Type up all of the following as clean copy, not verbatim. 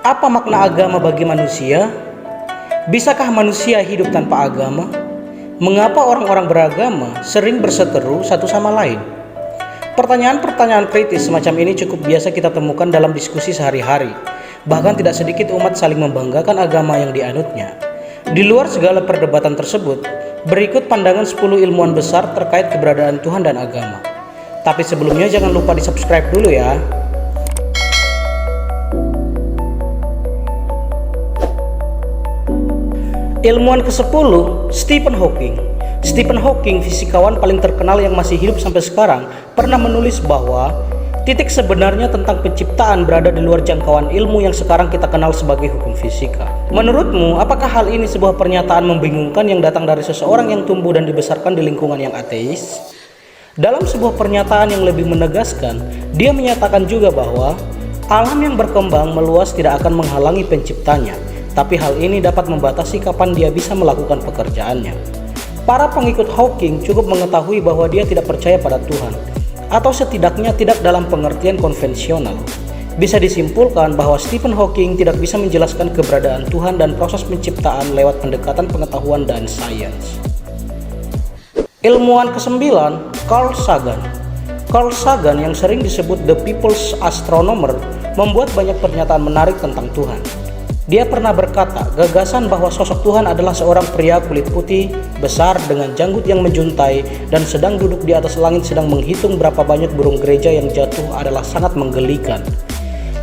Apa makna agama bagi manusia? Bisakah manusia hidup tanpa agama? Mengapa orang-orang beragama sering berseteru satu sama lain? Pertanyaan-pertanyaan kritis semacam ini cukup biasa kita temukan dalam diskusi sehari-hari. Bahkan tidak sedikit umat saling membanggakan agama yang dianutnya. Di luar segala perdebatan tersebut, berikut pandangan 10 ilmuwan besar terkait keberadaan Tuhan dan agama. Tapi sebelumnya jangan lupa di-subscribe dulu ya. Ilmuwan ke-10, Stephen Hawking. Stephen Hawking, fisikawan paling terkenal yang masih hidup sampai sekarang, pernah menulis bahwa titik sebenarnya tentang penciptaan berada di luar jangkauan ilmu yang sekarang kita kenal sebagai hukum fisika. Menurutmu, apakah hal ini sebuah pernyataan membingungkan yang datang dari seseorang yang tumbuh dan dibesarkan di lingkungan yang ateis? Dalam sebuah pernyataan yang lebih menegaskan, dia menyatakan juga bahwa alam yang berkembang meluas tidak akan menghalangi penciptanya, tapi hal ini dapat membatasi kapan dia bisa melakukan pekerjaannya. Para pengikut Hawking cukup mengetahui bahwa dia tidak percaya pada Tuhan, atau setidaknya tidak dalam pengertian konvensional. Bisa disimpulkan bahwa Stephen Hawking tidak bisa menjelaskan keberadaan Tuhan dan proses penciptaan lewat pendekatan pengetahuan dan sains. Ilmuwan ke-9, Carl Sagan. Carl Sagan yang sering disebut The People's Astronomer membuat banyak pernyataan menarik tentang Tuhan. Dia pernah berkata, gagasan bahwa sosok Tuhan adalah seorang pria kulit putih, besar dengan janggut yang menjuntai, dan sedang duduk di atas langit sedang menghitung berapa banyak burung gereja yang jatuh adalah sangat menggelikan.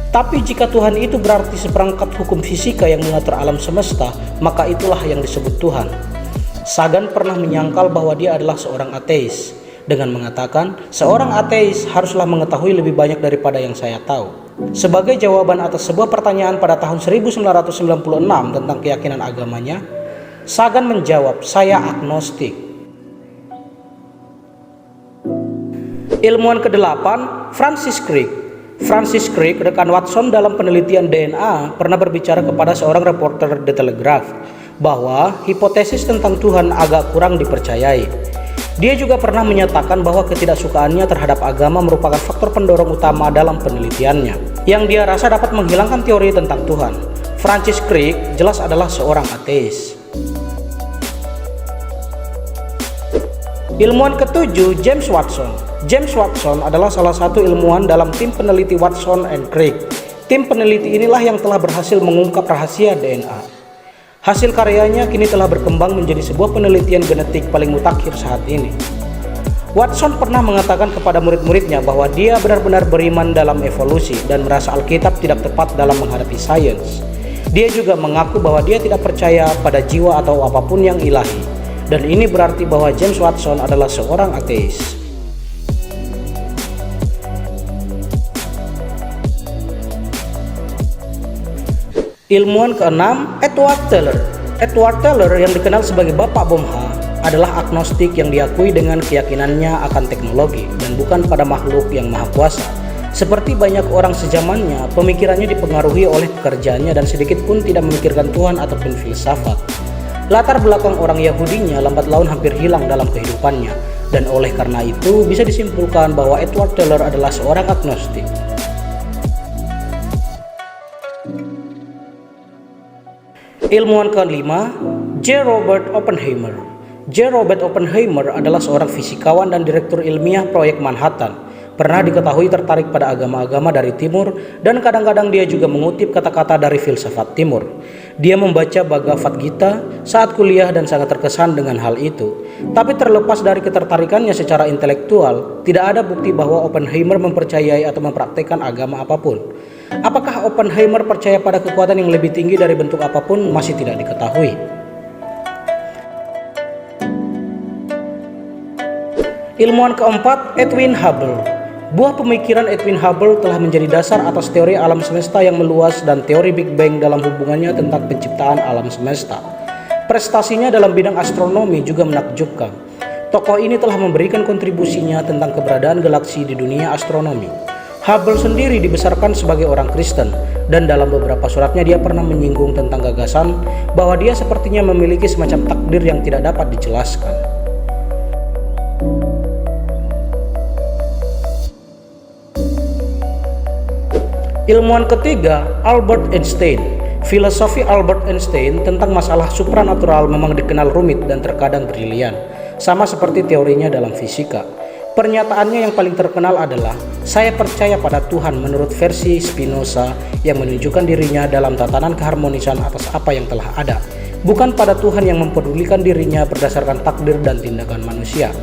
Tapi jika Tuhan itu berarti seperangkat hukum fisika yang mengatur alam semesta, maka itulah yang disebut Tuhan. Sagan pernah menyangkal bahwa dia adalah seorang ateis, dengan mengatakan, seorang ateis haruslah mengetahui lebih banyak daripada yang saya tahu. Sebagai jawaban atas sebuah pertanyaan pada tahun 1996 tentang keyakinan agamanya, Sagan menjawab, saya agnostik. Ilmuwan ke-8, Francis Crick. Francis Crick, rekan Watson dalam penelitian DNA, pernah berbicara kepada seorang reporter The Telegraph bahwa hipotesis tentang Tuhan agak kurang dipercayai. Dia juga pernah menyatakan bahwa ketidaksukaannya terhadap agama merupakan faktor pendorong utama dalam penelitiannya, yang dia rasa dapat menghilangkan teori tentang Tuhan. Francis Crick jelas adalah seorang ateis. Ilmuwan ke-7, James Watson. James Watson adalah salah satu ilmuwan dalam tim peneliti Watson and Crick. Tim peneliti inilah yang telah berhasil mengungkap rahasia DNA. Hasil karyanya kini telah berkembang menjadi sebuah penelitian genetik paling mutakhir saat ini. Watson pernah mengatakan kepada murid-muridnya bahwa dia benar-benar beriman dalam evolusi dan merasa Alkitab tidak tepat dalam menghadapi sains. Dia juga mengaku bahwa dia tidak percaya pada jiwa atau apapun yang ilahi. Dan ini berarti bahwa James Watson adalah seorang ateis. Ilmuwan ke-6, Edward Teller. Edward Teller yang dikenal sebagai Bapak Bom H adalah agnostik yang diakui dengan keyakinannya akan teknologi dan bukan pada makhluk yang maha kuasa. Seperti banyak orang sezamannya, pemikirannya dipengaruhi oleh pekerjaannya dan sedikit pun tidak memikirkan Tuhan ataupun filsafat. Latar belakang orang Yahudinya lambat laun hampir hilang dalam kehidupannya, dan oleh karena itu bisa disimpulkan bahwa Edward Teller adalah seorang agnostik. Ilmuwan ke-5, J. Robert Oppenheimer. J. Robert Oppenheimer adalah seorang fisikawan dan direktur ilmiah proyek Manhattan. Pernah diketahui tertarik pada agama-agama dari timur dan kadang-kadang dia juga mengutip kata-kata dari filsafat timur. Dia membaca Bhagavad Gita saat kuliah dan sangat terkesan dengan hal itu. Tapi terlepas dari ketertarikannya secara intelektual, tidak ada bukti bahwa Oppenheimer mempercayai atau mempraktikkan agama apapun. Apakah Oppenheimer percaya pada kekuatan yang lebih tinggi dari bentuk apapun masih tidak diketahui. Ilmuwan ke-4, Edwin Hubble. Buah pemikiran Edwin Hubble telah menjadi dasar atas teori alam semesta yang meluas dan teori Big Bang dalam hubungannya tentang penciptaan alam semesta. Prestasinya dalam bidang astronomi juga menakjubkan. Tokoh ini telah memberikan kontribusinya tentang keberadaan galaksi di dunia astronomi. Hubble sendiri dibesarkan sebagai orang Kristen, dan dalam beberapa suratnya dia pernah menyinggung tentang gagasan bahwa dia sepertinya memiliki semacam takdir yang tidak dapat dijelaskan. Ilmuwan ketiga, Albert Einstein. Filosofi Albert Einstein tentang masalah supranatural memang dikenal rumit dan terkadang brilian, sama seperti teorinya dalam fisika. Pernyataannya yang paling terkenal adalah, "Saya percaya pada Tuhan" menurut versi Spinoza, yang menunjukkan dirinya dalam tatanan keharmonisan atas apa yang telah ada, bukan pada Tuhan yang mempedulikan dirinya berdasarkan takdir dan tindakan manusia.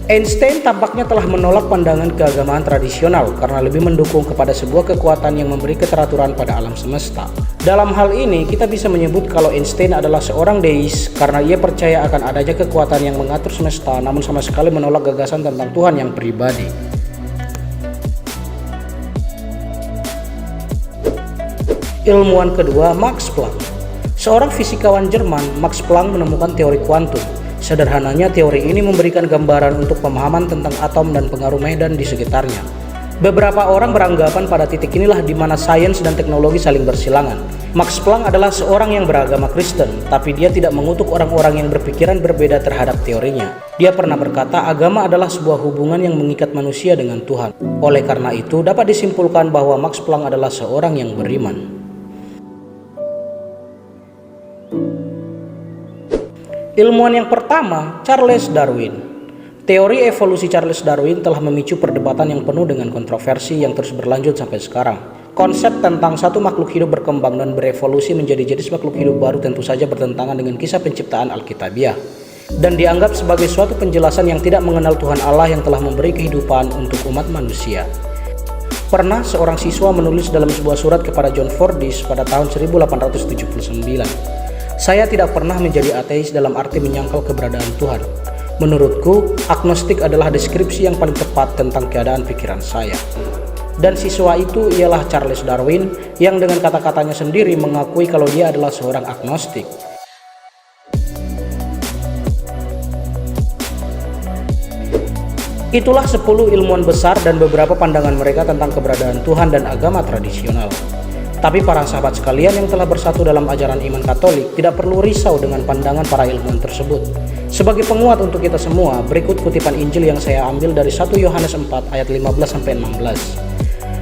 Einstein tampaknya telah menolak pandangan keagamaan tradisional karena lebih mendukung kepada sebuah kekuatan yang memberi keteraturan pada alam semesta. Dalam hal ini, kita bisa menyebut kalau Einstein adalah seorang deis karena ia percaya akan adanya kekuatan yang mengatur semesta, namun sama sekali menolak gagasan tentang Tuhan yang pribadi. Ilmuwan kedua, Max Planck. Seorang fisikawan Jerman, Max Planck menemukan teori kuantum. Sederhananya, teori ini memberikan gambaran untuk pemahaman tentang atom dan pengaruh medan di sekitarnya. Beberapa orang beranggapan pada titik inilah di mana sains dan teknologi saling bersilangan. Max Planck adalah seorang yang beragama Kristen, tapi dia tidak mengutuk orang-orang yang berpikiran berbeda terhadap teorinya. Dia pernah berkata, agama adalah sebuah hubungan yang mengikat manusia dengan Tuhan. Oleh karena itu, dapat disimpulkan bahwa Max Planck adalah seorang yang beriman. Ilmuwan yang pertama, Charles Darwin. Teori evolusi Charles Darwin telah memicu perdebatan yang penuh dengan kontroversi yang terus berlanjut sampai sekarang. Konsep tentang satu makhluk hidup berkembang dan berevolusi menjadi jenis makhluk hidup baru tentu saja bertentangan dengan kisah penciptaan Alkitabiah, dan dianggap sebagai suatu penjelasan yang tidak mengenal Tuhan Allah yang telah memberi kehidupan untuk umat manusia. Pernah seorang siswa menulis dalam sebuah surat kepada John Fordyce pada tahun 1879. "Saya tidak pernah menjadi ateis dalam arti menyangkal keberadaan Tuhan. Menurutku, agnostik adalah deskripsi yang paling tepat tentang keadaan pikiran saya." Dan siswa itu ialah Charles Darwin yang dengan kata-katanya sendiri mengakui kalau dia adalah seorang agnostik. Itulah 10 ilmuwan besar dan beberapa pandangan mereka tentang keberadaan Tuhan dan agama tradisional. Tapi para sahabat sekalian yang telah bersatu dalam ajaran iman Katolik tidak perlu risau dengan pandangan para ilmuwan tersebut. Sebagai penguat untuk kita semua, berikut kutipan Injil yang saya ambil dari 1 Yohanes 4 ayat 15-16.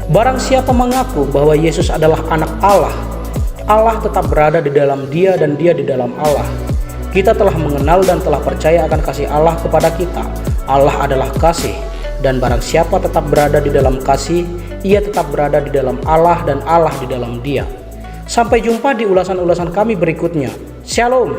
"Barang siapa mengaku bahwa Yesus adalah anak Allah, Allah tetap berada di dalam dia dan dia di dalam Allah. Kita telah mengenal dan telah percaya akan kasih Allah kepada kita. Allah adalah kasih, dan barang siapa tetap berada di dalam kasih, ia tetap berada di dalam Allah dan Allah di dalam dia." Sampai jumpa di ulasan-ulasan kami berikutnya. Shalom.